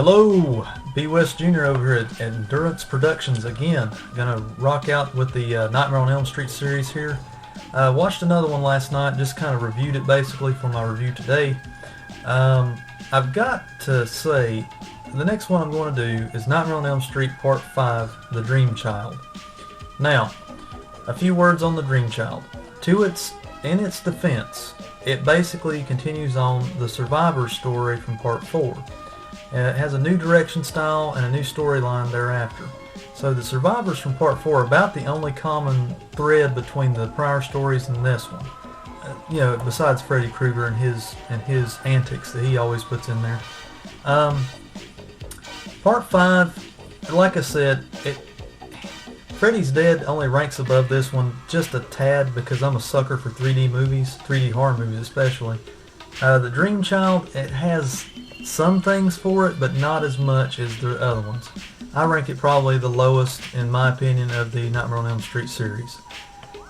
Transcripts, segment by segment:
Hello, B. West Jr. over here at Endurance Productions again. Gonna rock out with the Nightmare on Elm Street series here. Watched another one last night, just kind of reviewed it basically for my review today. I've got to say, the next one I'm going to do is Nightmare on Elm Street Part 5, The Dream Child. Now, a few words on The Dream Child. In its defense, it basically continues on the survivor story from Part 4. It has a new direction style and a new storyline thereafter. So the survivors from Part 4 are about the only common thread between the prior stories and this one. Besides Freddy Krueger and his antics that he always puts in there. Part 5, like I said, Freddy's Dead only ranks above this one just a tad because I'm a sucker for 3D movies, 3D horror movies especially. The Dream Child, it has some things for it, but not as much as the other ones. I rank it probably the lowest, in my opinion, of the Nightmare on Elm Street series.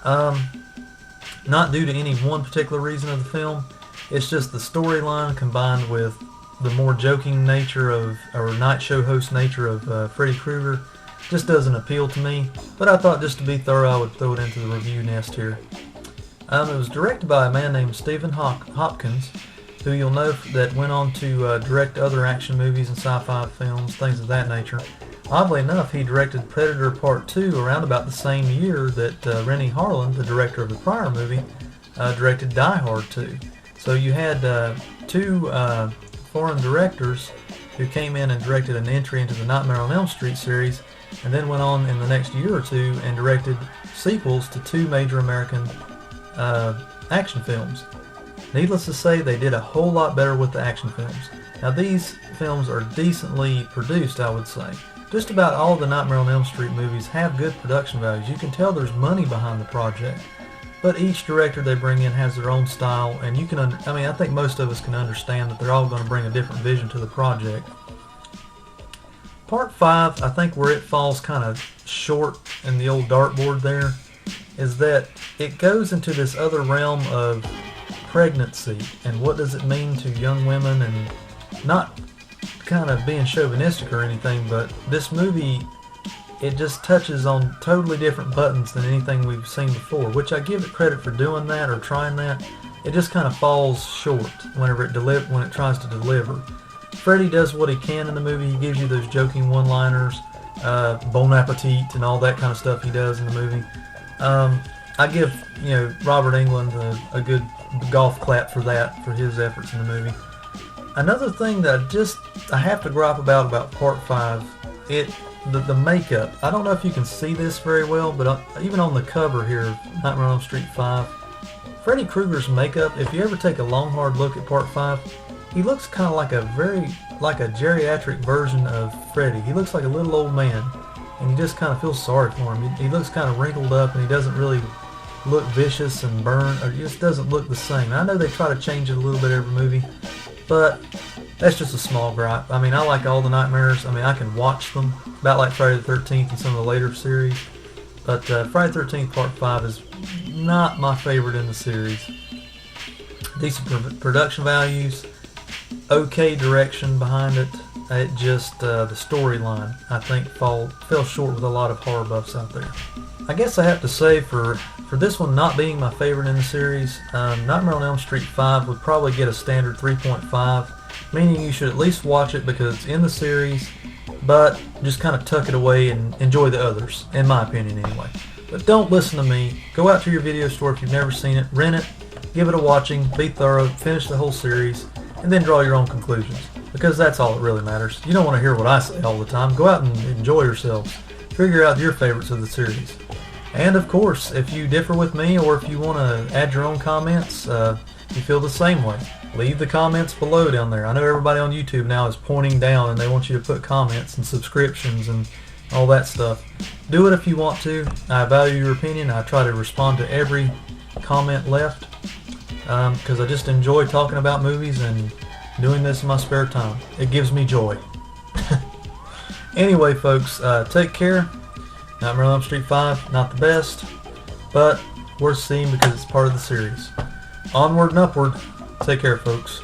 Not due to any one particular reason of the film, it's just the storyline combined with the more joking nature of, or night show host nature of Freddy Krueger just doesn't appeal to me, but I thought just to be thorough I would throw it into the review nest here. It was directed by a man named Stephen Hopkins, who you'll know that went on to direct other action movies and sci-fi films, things of that nature. Oddly enough, he directed Predator Part 2 around about the same year that Rennie Harlan, the director of the prior movie, directed Die Hard 2. So you had two foreign directors who came in and directed an entry into the Nightmare on Elm Street series, and then went on in the next year or two and directed sequels to two major American action films. Needless to say, they did a whole lot better with the action films. Now these films are decently produced, I would say. Just about all the Nightmare on Elm Street movies have good production values. You can tell there's money behind the project. But each director they bring in has their own style, and you can, I think most of us can understand that they're all going to bring a different vision to the project. Part 5, I think where it falls kind of short in the old dartboard there, is that it goes into this other realm of pregnancy and what does it mean to young women, and not kind of being chauvinistic or anything, but this movie, it just touches on totally different buttons than anything we've seen before, which I give it credit for doing that or trying that. It just kind of falls short whenever when it tries to deliver. Freddy does what he can in the movie. He gives you those joking one-liners, bon appetit and all that kind of stuff he does in the movie. I give Robert Englund a good golf clap for that, for his efforts in the movie. Another thing that I have to gripe about Part 5, the makeup. I don't know if you can see this very well, but even on the cover here, Nightmare on Elm Street 5, Freddy Krueger's makeup, if you ever take a long hard look at Part 5, he looks kind of like a geriatric version of Freddy. He looks like a little old man, and you just kind of feel sorry for him. He looks kind of wrinkled up, and he doesn't really look vicious and burnt, or it just doesn't look the same. I know they try to change it a little bit every movie, but that's just a small gripe. I like all the nightmares. I can watch them, about like Friday the 13th and some of the later series, but Friday the 13th Part 5 is not my favorite in the series. Decent production values, okay direction behind it. It just, the storyline, I think, fell short with a lot of horror buffs out there. I guess I have to say, for this one not being my favorite in the series, Nightmare on Elm Street 5 would probably get a standard 3.5, meaning you should at least watch it because it's in the series, but just kind of tuck it away and enjoy the others, in my opinion anyway. But don't listen to me. Go out to your video store if you've never seen it, rent it, give it a watching, be thorough, finish the whole series, and then draw your own conclusions, because that's all that really matters. You don't want to hear what I say all the time. Go out and enjoy yourselves. Figure out your favorites of the series. And of course, if you differ with me, or if you want to add your own comments, you feel the same way, leave the comments below down there. I know everybody on YouTube now is pointing down and they want you to put comments and subscriptions and all that stuff. Do it if you want to. I value your opinion. I try to respond to every comment left, because I just enjoy talking about movies and doing this in my spare time. It gives me joy. Anyway, folks, take care. Nightmare on Elm Street 5, not the best, but worth seeing because it's part of the series. Onward and upward. Take care, folks.